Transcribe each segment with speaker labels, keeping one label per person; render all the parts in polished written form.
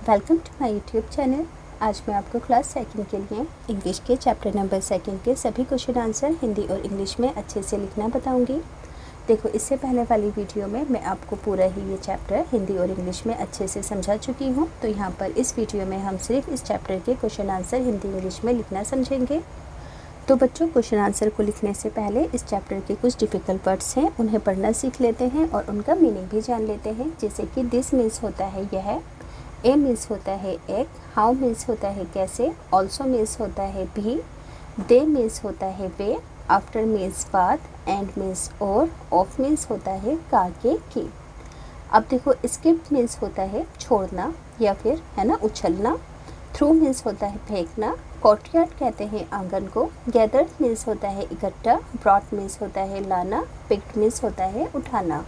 Speaker 1: Welcome to my YouTube channel. आज मैं आपको क्लास सेकंड के लिए इंग्लिश के चैप्टर नंबर सेकंड के सभी क्वेश्चन आंसर हिंदी और इंग्लिश में अच्छे से लिखना बताऊंगी। देखो, इससे पहले वाली वीडियो में मैं आपको पूरा ही ये चैप्टर हिंदी और इंग्लिश में अच्छे से समझा चुकी हूँ। तो यहाँ पर इस वीडियो में हम सिर्फ इस चैप्टर के क्वेश्चन आंसर हिंदी इंग्लिश में लिखना समझेंगे। तो बच्चों, क्वेश्चन आंसर को लिखने से पहले इस चैप्टर के कुछ डिफ़िकल्ट वर्ड्स हैं, उन्हें पढ़ना सीख लेते हैं और उनका मीनिंग भी जान लेते हैं। जैसे कि दिस मीन्स होता है यह, ए मीन्स होता है एक, हाउ मीन्स होता है कैसे, ऑल्सो मीन्स होता है भी, दे मीन्स होता है वे, आफ्टर मीन्स बाद, एंड मीन्स और, ऑफ मीन्स होता है का के की। अब देखो, स्किप मीन्स होता है छोड़ना या फिर है ना उछलना, थ्रू मीन्स होता है फेंकना, कोर्टयार्ड कहते हैं आंगन को, गैदर्ड मीन्स होता है इकट्ठा, ब्रॉट मीन्स होता है लाना, पिक्ड मीन्स होता है उठाना।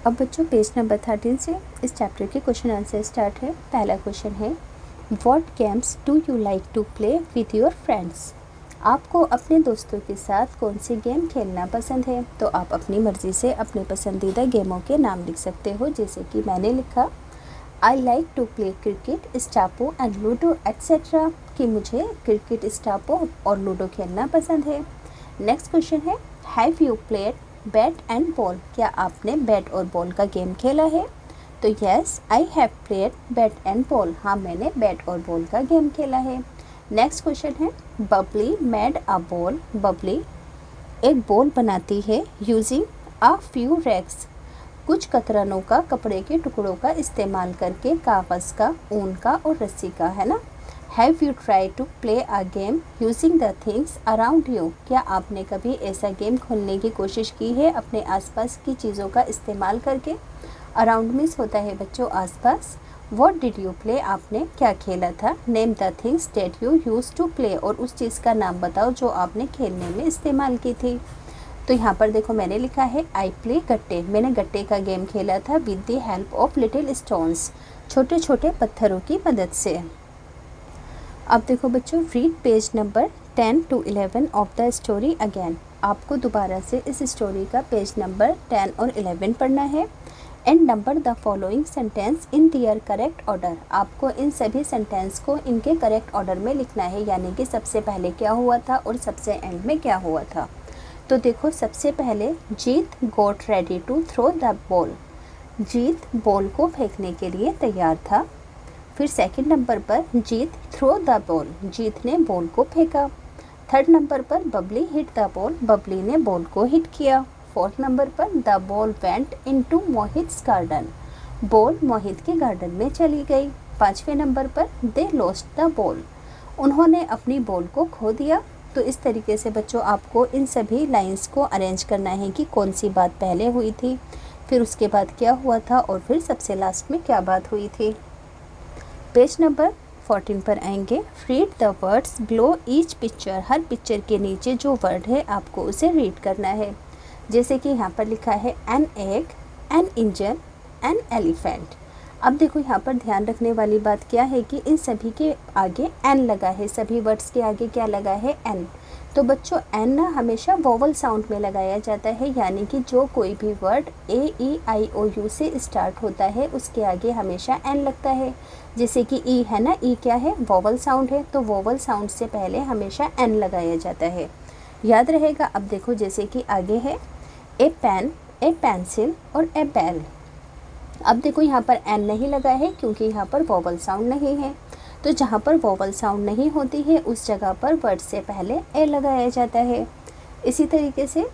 Speaker 1: अब बच्चों, पेज नंबर 13 से इस चैप्टर के क्वेश्चन आंसर स्टार्ट है। पहला क्वेश्चन है, what games do you like to play with your friends? आपको अपने दोस्तों के साथ कौन सी गेम खेलना पसंद है? तो आप अपनी मर्ज़ी से अपने पसंदीदा गेमों के नाम लिख सकते हो। जैसे कि मैंने लिखा, I like to play cricket, स्टापो एंड लूडो एट्सेट्रा, कि मुझे क्रिकेट, स्टापो और लूडो खेलना पसंद है। नेक्स्ट क्वेश्चन है, have you played bat and ball? क्या आपने बैट और बॉल का गेम खेला है? तो yes, I have played bat and ball. हाँ, मैंने बैट और बॉल का गेम खेला है। नेक्स्ट क्वेश्चन है, Babli made a ball. Babli एक बॉल बनाती है यूजिंग अ फ्यू रैग्स, कुछ कतरनों का, कपड़े के टुकड़ों का इस्तेमाल करके, कागज़ का, ऊन का और रस्सी का, है ना। Have you try to play a game using the things around you? क्या आपने कभी ऐसा गेम खेलने की कोशिश की है अपने आसपास की चीज़ों का इस्तेमाल करके? अराउंड मीन्स होता है बच्चों आसपास। What did you play? आपने क्या खेला था? Name the things that you use to play, और उस चीज़ का नाम बताओ जो आपने खेलने में इस्तेमाल की थी। तो यहाँ पर देखो, मैंने लिखा है आई प्ले गट्टे। मैंने गट्टे का गेम खेला था with the help of little stones, छोटे छोटे पत्थरों की मदद से। अब देखो बच्चों, read page number 10 to 11 of the story again. आपको दोबारा से इस स्टोरी का पेज नंबर 10 और 11 पढ़ना है। And number the following sentence in their correct order. आपको इन सभी सेंटेंस को इनके करेक्ट ऑर्डर में लिखना है, यानी कि सबसे पहले क्या हुआ था और सबसे एंड में क्या हुआ था। तो देखो, सबसे पहले, Jeet got ready to throw the ball. Jeet ball को फेंकने के लिए तैयार था। फिर सेकंड नंबर पर, Jeet throw the ball. Jeet ने बॉल को फेंका। थर्ड नंबर पर, Babli hit the ball. Babli ने बॉल को हिट किया। फोर्थ नंबर पर, the ball went into Mohit's garden. Ball Mohit के गार्डन में चली गई। पाँचवें नंबर पर, दे लॉस्ट द बॉल। उन्होंने अपनी बॉल को खो दिया। तो इस तरीके से बच्चों, आपको इन सभी लाइंस को अरेंज करना है कि कौन सी बात पहले हुई थी, फिर उसके बाद क्या हुआ था, और फिर सबसे लास्ट में क्या बात हुई थी। पेज नंबर 14 पर आएंगे। Read the words below each picture. Her picture के नीचे जो वर्ड है आपको उसे रीड करना है। जैसे कि यहाँ पर लिखा है, an egg, an engine, an elephant. अब देखो, यहाँ पर ध्यान रखने वाली बात क्या है कि इन सभी के आगे एन लगा है। सभी वर्ड्स के आगे क्या लगा है? एन। तो बच्चों, एन ना हमेशा वोवल साउंड में लगाया जाता है, यानी कि जो कोई भी वर्ड AEIOU से स्टार्ट होता है उसके आगे हमेशा एन लगता है। जैसे कि ई है ना, ई क्या है? वोवल साउंड है, तो वोवल साउंड से पहले हमेशा एन लगाया जाता है, याद रहेगा। अब देखो, जैसे कि आगे है, ए पेन, ए पेंसिल और ए बेल। अब देखो, यहाँ पर एन नहीं लगा है क्योंकि यहाँ पर वोवल साउंड नहीं है। तो जहाँ पर वोवल साउंड नहीं होती है उस जगह पर वर्ड से पहले ए लगाया जाता है। इसी तरीके से,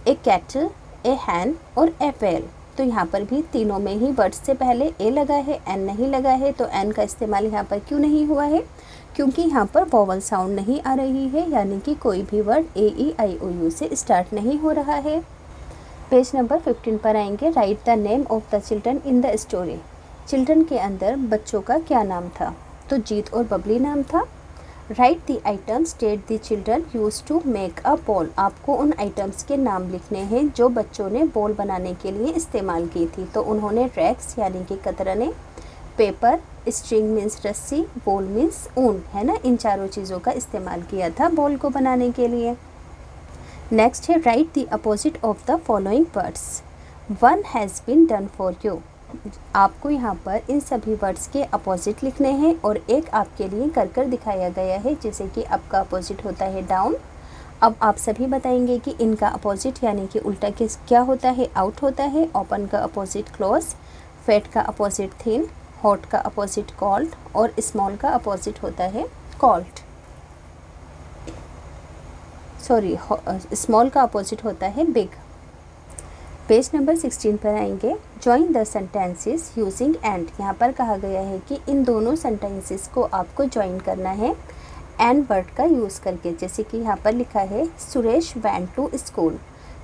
Speaker 1: ए कैटल, ए हैन और ए वेल। तो यहाँ पर भी तीनों में ही वर्ड से पहले ए लगा है, एन नहीं लगा है। तो एन का इस्तेमाल यहाँ पर क्यों नहीं हुआ है? क्योंकि यहाँ पर वोवल साउंड नहीं आ रही है, यानी कि कोई भी वर्ड AEIOU से स्टार्ट नहीं हो रहा है। पेज नंबर 15 पर आएंगे। Right the name of the children in the story. Children के अंदर बच्चों का क्या नाम था? तो जीत और बबली नाम था। Write the items that the children use to make a ball. आपको उन आइटम्स के नाम लिखने हैं जो बच्चों ने बॉल बनाने के लिए इस्तेमाल की थी। तो उन्होंने रैक्स यानी कि कतरने, पेपर, स्ट्रिंग मीन्स रस्सी, बॉल मीन्स ऊन, है ना, इन चारों चीज़ों का इस्तेमाल किया था बॉल को बनाने के लिए। नेक्स्ट है, write the opposite of the following words. One has been done for you. आपको यहाँ पर इन सभी वर्ड्स के अपोजिट लिखने हैं और एक आपके लिए कर दिखाया गया है, जैसे कि अप का अपोजिट होता है डाउन। अब आप सभी बताएंगे कि इनका अपोजिट यानी कि उल्टा किस क्या होता है, आउट होता है। ओपन का अपोजिट क्लोज, फैट का अपोजिट थिन, हॉट का अपोजिट कोल्ड और स्मॉल का अपोजिट होता है कोल्ड। सॉरी, स्मॉल का अपोजिट होता है बिग। पेज नंबर 16 पर आएंगे। Join the sentences using and. यहाँ पर कहा गया है कि इन दोनों सेंटेंसेस को आपको ज्वाइन करना है एंड वर्ड का यूज़ करके। जैसे कि यहाँ पर लिखा है Suresh went to school,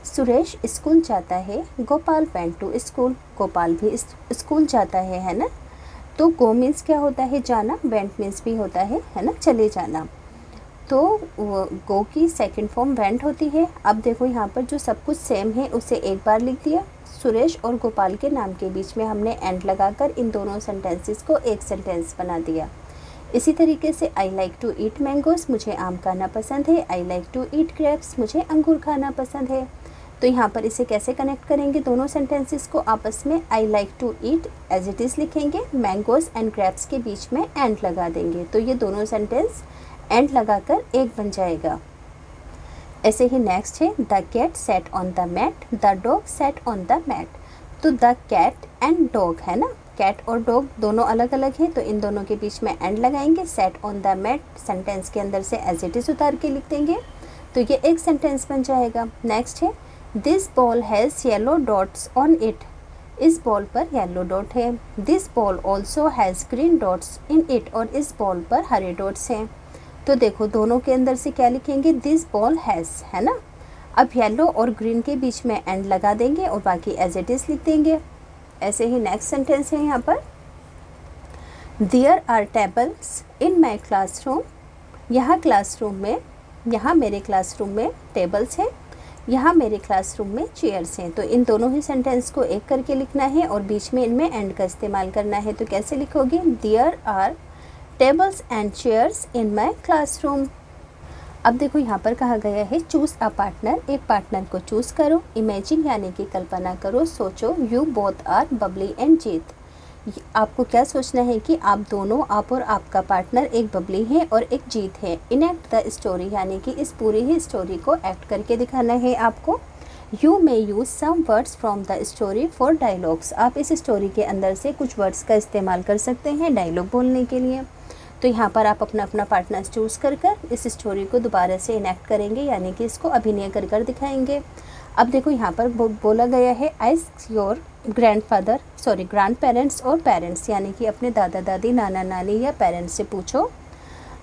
Speaker 1: Suresh school जाता है। Gopal went to school, Gopal भी स्कूल जाता है ना। तो गो मीन्स क्या होता है, जाना। वेंट मीन्स भी होता है ना, चले जाना। तो गो की सेकंड फॉर्म वेंट होती है। अब देखो यहाँ पर जो सब कुछ सेम है उसे एक बार लिख दिया। सुरेश और गोपाल के नाम के बीच में हमने एंड लगाकर इन दोनों सेंटेंसेस को एक सेंटेंस बना दिया। इसी तरीके से I like to eat mangoes, मुझे आम खाना पसंद है। I like to eat grapes, मुझे अंगूर खाना पसंद है। तो यहाँ पर इसे कैसे कनेक्ट करेंगे दोनों सेंटेंसेस को आपस में। I like to eat as it is लिखेंगे, मैंगोस एंड ग्रेप्स के बीच में एंड लगा देंगे। तो ये दोनों सेंटेंस एंड लगाकर एक बन जाएगा। ऐसे ही नेक्स्ट है the cat sat on the mat, the dog sat on the mat. तो द कैट एंड डॉग है ना, कैट और डॉग दोनों अलग अलग है, तो इन दोनों के बीच में एंड लगाएंगे। Sat on the mat sentence के अंदर से एज इट इज़ उतार के लिख देंगे, तो ये एक सेंटेंस बन जाएगा। नेक्स्ट है this ball has yellow dots on it, इस बॉल पर येलो डॉट है। This ball also has green dots in it, और इस बॉल पर हरे डॉट्स हैं। तो देखो दोनों के अंदर से क्या लिखेंगे, दिस बॉल हैज़ है ना। अब येलो और ग्रीन के बीच में एंड लगा देंगे और बाकी एज इट इज़ लिख देंगे। ऐसे ही नेक्स्ट सेंटेंस है यहाँ पर there are tables in my classroom, यहाँ क्लासरूम में, यहाँ मेरे क्लासरूम में टेबल्स हैं, यहाँ मेरे क्लासरूम में चेयर्स हैं। तो इन दोनों ही सेंटेंस को एक करके लिखना है और बीच में इनमें एंड का इस्तेमाल करना है। तो कैसे लिखोगे, there are tables and chairs in my classroom. अब देखो यहाँ पर कहा गया है चूज़ अ पार्टनर, एक पार्टनर को चूज़ करो। इमेजिन यानी कि कल्पना करो, सोचो। You both are Babli and Jeet. आपको क्या सोचना है कि आप दोनों, आप और आपका पार्टनर एक बबली है और एक जीत है। इनएक्ट द स्टोरी यानी कि इस पूरी ही स्टोरी को एक्ट करके दिखाना है आपको। You may use some words from the story for dialogues. आप इस स्टोरी के अंदर से कुछ वर्ड्स का इस्तेमाल कर सकते हैं डायलॉग बोलने के लिए। तो यहाँ पर आप अपना अपना पार्टनर चूज़ कर इस स्टोरी को दोबारा से इनैक्ट करेंगे, यानी कि इसको अभिनय कर दिखाएंगे। अब देखो यहाँ पर बोला गया है आस्क योर ग्रैंड पेरेंट्स और पेरेंट्स, यानी कि अपने दादा दादी, नाना नानी या पेरेंट्स से पूछो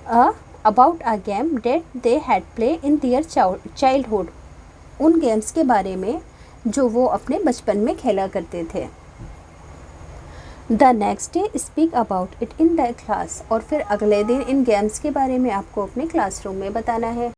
Speaker 1: about a game that they had play in their childhood, उन गेम्स के बारे में जो वो अपने बचपन में खेला करते थे। The next day speak about it in the class, और फिर अगले दिन इन गेम्स के बारे में आपको अपने क्लासरूम में बताना है।